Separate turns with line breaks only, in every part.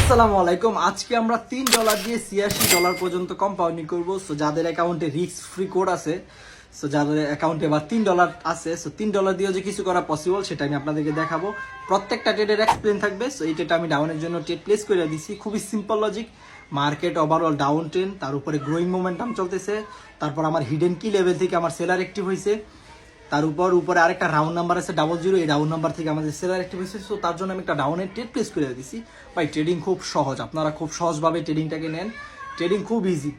আসসালামু আলাইকুম। আজকে আমরা $3 দিয়ে $86 পর্যন্ত কম্পাউন্ডিং করব। সো যাদের অ্যাকাউন্টে রিস্ক ফ্রি কোড আছে, সো যাদের অ্যাকাউন্টে বা $3 আছে, সো $3 দিয়ে যে কিছু করা পসিবল সেটা আমি আপনাদেরকে দেখাবো। প্রত্যেকটা ট্রেডের এক্সপ্লেন থাকবে। সো এই ট্রেডটা আমি ডাউনের জন্য ট্রেড প্লেস করে দিছি। খুবই simple logic. Market overall down train, তার উপরে গ্রোয়িং মোমেন্টাম চলতেছে। তারপর আমার হিডেন কি লেভেল থেকে আমার সেলার অ্যাক্টিভ হয়েছে, তার উপরে আরেকটা রাউন্ড নাম্বার আছে 00, এই রাউন্ড নাম্বার থেকে আমাদের সেলার অ্যাক্টিভ হয়েছে। সো তার জন্য আমি একটা ডাউনের ট্রেড প্লেস করে দিছি। ভাই ট্রেডিং খুব সহজ, আপনারা খুব সহজভাবে ট্রেডিংটাকে নেন। ট্রেডিং খুব ইজি।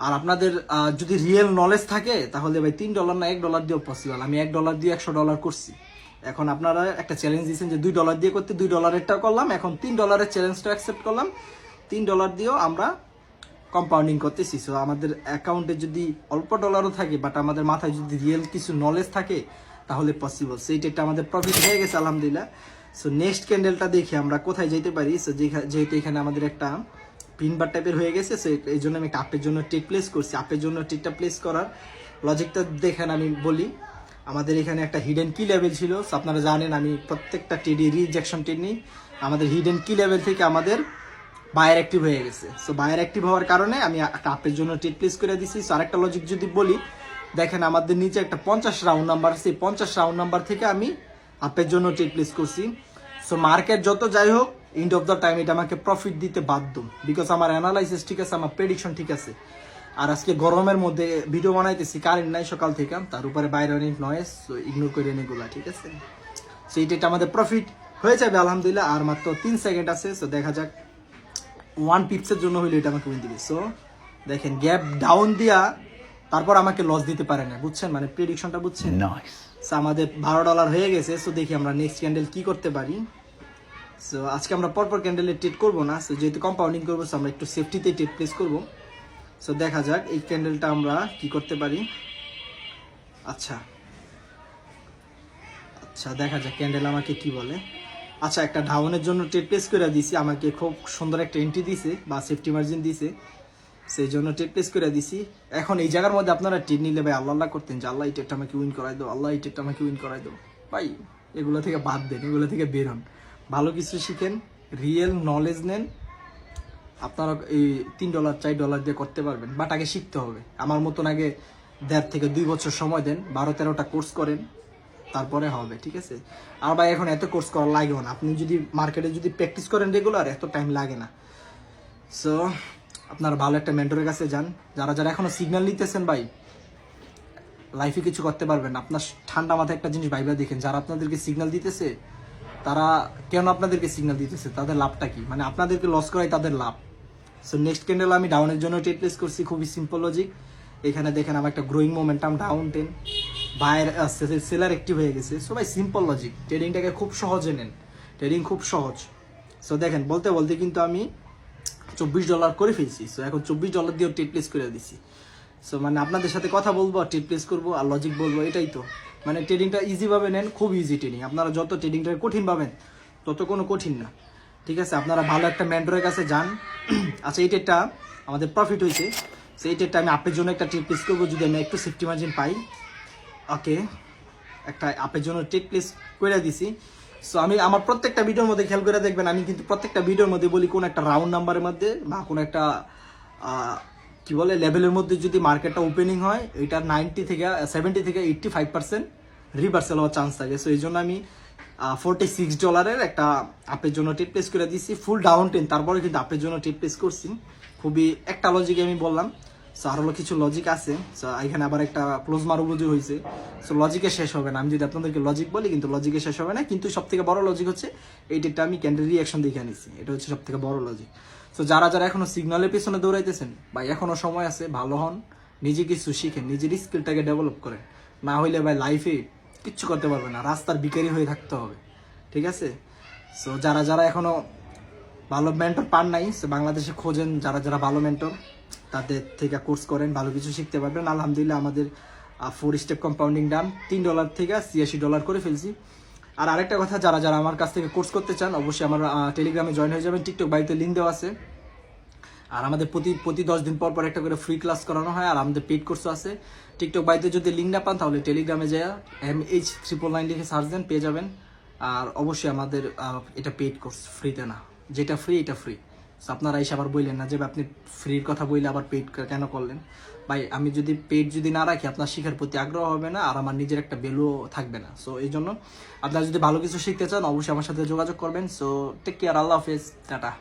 আর আপনাদের যদি রিয়েল নলেজ থাকে তাহলে ভাই $3 না $1 দিয়েও পসিবল। আমি $1 দিয়ে $100 করছি। এখন আপনারা একটা চ্যালেঞ্জ দিয়েছেন যে $2 দিয়ে করতে, $2-এরটাও করলাম। এখন $3 চ্যালেঞ্জটা অ্যাকসেপ্ট করলাম। $3 দিয়েও আমরা কম্পাউন্ডিং করতেছি। সো আমাদের অ্যাকাউন্টে যদি অল্প ডলারও থাকে, বাট আমাদের মাথায় যদি রিয়েল কিছু নলেজ থাকে তাহলে পসিবল। সেইটা একটা আমাদের প্রফিট হয়ে গেছে আলহামদুলিল্লাহ। সো নেক্সট ক্যান্ডেলটা দেখে আমরা কোথায় যেতে পারি। সো যেহেতু এখানে আমাদের একটা পিনবার টাইপের হয়ে গেছে, সো এই জন্য আমি একটা আপের জন্য ট্রেড প্লেস করছি। আপের জন্য ট্রেডটা প্লেস করার লজিকটা দেখেন আমি বলি। আমাদের এখানে একটা হিডেন কি লেভেল ছিল। সো আপনারা জানেন আমি প্রত্যেকটা ট্রেডে রিজেকশন ট্রেড নিই। আমাদের হিডেন কি লেভেল থেকে আমাদের বায়ার অ্যাক্টিভ হয়ে গেছে। সো বায়ার অ্যাক্টিভ হওয়ার কারণে আমি একটা আপের জন্য ট্রেড প্লেস করে দিছি। সো আরেকটা লজিক যদি বলি, দেখেন আমাদের নিচে একটা 50 রাউন্ড নাম্বার, সেই 50 রাউন্ড নাম্বার থেকে আমি আপের জন্য ট্রেড প্লেস করছি। সো মার্কেট যত যাই হোক, এন্ড অফ দ্য টাইম এটা আমাকে প্রফিট দিতে বাধ্য, বিকজ আমার অ্যানালাইসিস ঠিক আছে, আমার প্রেডিকশন ঠিক আছে। আর আজকে গরমের মধ্যে ভিডিও বানাইতেছি, কারেন্ট নাই সকাল থেকে, তার উপরে বাইরে অনেক নয়েজ, সো ইগনোর করে এগুলা, ঠিক আছে। সো এইটা আমাদের প্রফিট হয়ে যাবে আলহামদুলিল্লাহ। আর মাত্র 3 সেকেন্ড আছে। সো দেখা যাক 1 পিপসের জন্য হইলে এটা আমাকে উইন দিবে। সো দেখেন গ্যাপ ডাউন দিয়া তারপর আমাকে লস দিতে পারে না, বুঝছেন, মানে প্রেডিকশনটা বুঝছেন। সো আমাদের $12 হয়ে গেছে। সো দেখি আমরা নেক্সট ক্যান্ডেল কি করতে পারি। সো আজকে আমরা পরপর ক্যান্ডেলে ট্রেড করবো না। সো যেহেতু কম্পাউন্ডিং করবো, সো আমরা একটু সেফটিতে ট্রেড প্লেস করবো। সো দেখা যাক এই ক্যান্ডেলটা আমরা কি করতে পারি। আচ্ছা আচ্ছা দেখা যাক ক্যান্ডেল আমাকে কি বলে। আচ্ছা, একটা ডাউনের জন্য ট্রেড প্লেস করে দিছি, আমাকে খুব সুন্দর একটা এন্ট্রি দিছে বা সেফটি মার্জিন দিছে, সেই জন্য ট্রেড প্লেস করে দিছি। এখন এই জায়গার মধ্যে আপনারা ট্রেড নিলে ভাই আল্লাহ আল্লাহ করতেন যে আল্লাহ এই ট্রেডটা আমাকে উইন করাই দাও, আল্লাহ এই ট্রেডটা আমাকে উইন করাই দাও। ভাই এগুলো থেকে বাদ দেন, এগুলো থেকে বের হন, ভালো কিছু শিখেন, রিয়েল নলেজ নেন। আপনারা এই $3 $4 দিয়ে করতে পারবেন, বাট আগে শিখতে হবে। আমার মতন আগে 1.5 থেকে 2 বছর সময় দেন, 12-13টা কোর্স করেন, তারপরে হবে, ঠিক আছে। আর ভাই এখন এত কোর্স করা লাগেও না, আপনি যদি মার্কেটে যদি প্র্যাকটিস করেন রেগুলার, এত টাইম লাগে না। সো আপনারা ভালো একটা মেন্টরের কাছে যান। যারা যারা এখনো সিগন্যাল নিতেছেন ভাই, লাইফে কিছু করতে পারবেন। আপনার ঠান্ডা মাথায় একটা জিনিস ভাইবা দেখেন, যারা আপনাদেরকে সিগন্যাল দিতেছে তারা কেন আপনাদেরকে সিগন্যাল দিতেছে, তাদের লাভটা কি, মানে আপনাদেরকে লস করাই তাদের লাভ। সো নেক্সট ক্যান্ডেল আমি ডাউনের জন্য ট্রেড প্লেস করছি, খুবই সিম্পল লজিক। এখানে দেখেন আমার একটা growing momentum down 10, buyer seller active হয়ে গেছে। সো ভাই সিম্পল লজিক, ট্রেডিংটাকে খুব সহজে নেন, ট্রেডিং খুব সহজ। সো দেখেন বলতে বলতে কিন্তু আমি $24 করে ফেলছি। সো এখন $24 দিয়েও ট্রেড প্লেস করে দিছি। সো মানে আপনাদের সাথে কথা বলবো আর ট্রেড প্লেস করবো আর লজিক বলবো, এটাই তো। মানে ট্রেডিংটা ইজিভাবে নেন, খুব ইজি ট্রেডিং। আপনারা যত ট্রেডিংটা কঠিন পাবেন তত কোনো কঠিন না, ঠিক আছে। আপনারা ভালো একটা মেন্টরের কাছে যান। আচ্ছা এই ট্রেডটা আমাদের প্রফিট হয়েছে, সো এই ট্রেডটা আমি আপনার জন্য একটা ট্রেড প্লেস করবো যদি আমি একটু সেফটি মার্জিন পাই। ওকে, একটা আপের জন্য ট্রেড প্লেস করে দিছি। সো আমি আমার প্রত্যেকটা ভিডিওর মধ্যে খেয়াল করে দেখবেন, আমি কিন্তু প্রত্যেকটা ভিডিওর মধ্যে বলি কোন একটা রাউন্ড নাম্বারের মধ্যে বা কোন একটা কি বলে লেভেলের মধ্যে যদি মার্কেটটা ওপেনিং হয়, এটা 70 থেকে 85% রিভার্সাল হওয়ার চান্স থাকে। সো এই জন্য আমি $46 একটা আপের জন্য ট্রেড প্লেস করে দিচ্ছি, ফুল ডাউন 10, তারপরে কিন্তু আপের জন্য ট্রেড প্লেস করছি। খুবই একটা লজিক আমি বললাম। সো আরো কিছু লজিক আছে। সো এখানে আবার একটা ক্লোজ মারুবুজি হয়েছে। সো লজিকে শেষ হবে না, আমি যদি আপনাদেরকে লজিক বলি কিন্তু লজিকে শেষ হবে না। কিন্তু সব থেকে বড় লজিক হচ্ছে এই ডেটটা আমি ক্যান্ডেল রিঅ্যাকশন দেখে আনিছি, এটা হচ্ছে সব থেকে বড় লজিক। সো যারা যারা এখনো সিগন্যালের পেছনে দৌড়াইতেছেন ভাই, এখনো সময় আছে, ভালো হন, নিজে কিছু শিখেন, নিজের স্কিলটাকে ডেভেলপ করেন। না হইলে ভাই লাইফে কিচ্ছু করতে পারবে না, রাস্তার ভিখারি হয়ে থাকতে হবে, ঠিক আছে। সো যারা যারা এখনো ভালো মেন্টর পান নাই, সো বাংলাদেশে খোঁজেন, যারা যারা ভালো মেন্টর তাদের থেকে কোর্স করেন, ভালো কিছু শিখতে পারবেন। আলহামদুলিল্লাহ আমাদের 4 স্টেপ কম্পাউন্ডিং ডান, $3 থেকে $86 করে ফেলছি। আর আরেকটা কথা, যারা যারা আমার কাছ থেকে কোর্স করতে চান অবশ্যই আমার টেলিগ্রামে জয়েন হয়ে যাবেন, টিকটক বাড়িতে লিঙ্ক দেওয়া আছে। আর আমাদের প্রতি 10 দিন পর পর একটা করে ফ্রি ক্লাস করানো হয়, আর আমাদের পেইড কোর্সও আছে। টিকটক বাড়িতে যদি লিঙ্ক না পান তাহলে টেলিগ্রামে যায় MH999 লিখে সার্চ দেন, পেয়ে যাবেন। আর অবশ্যই আমাদের এটা পেইড কোর্স, ফ্রিতে না, যেটা ফ্রি এটা ফ্রি। আপনারা এসে আবার বললেন না যে আপনি ফ্রির কথা বললে আবার পেইড কেন করলেন। ভাই আমি যদি পেইড যদি না রাখি আপনার শিখার প্রতি আগ্রহ হবে না, আর আমার নিজের একটা ভ্যালুও থাকবে না। সো এই জন্য আপনারা যদি ভালো কিছু শিখতে চান অবশ্যই আমার সাথে যোগাযোগ করবেন। সো টেক কেয়ার, আল্লাহ হাফেজ, টাটা।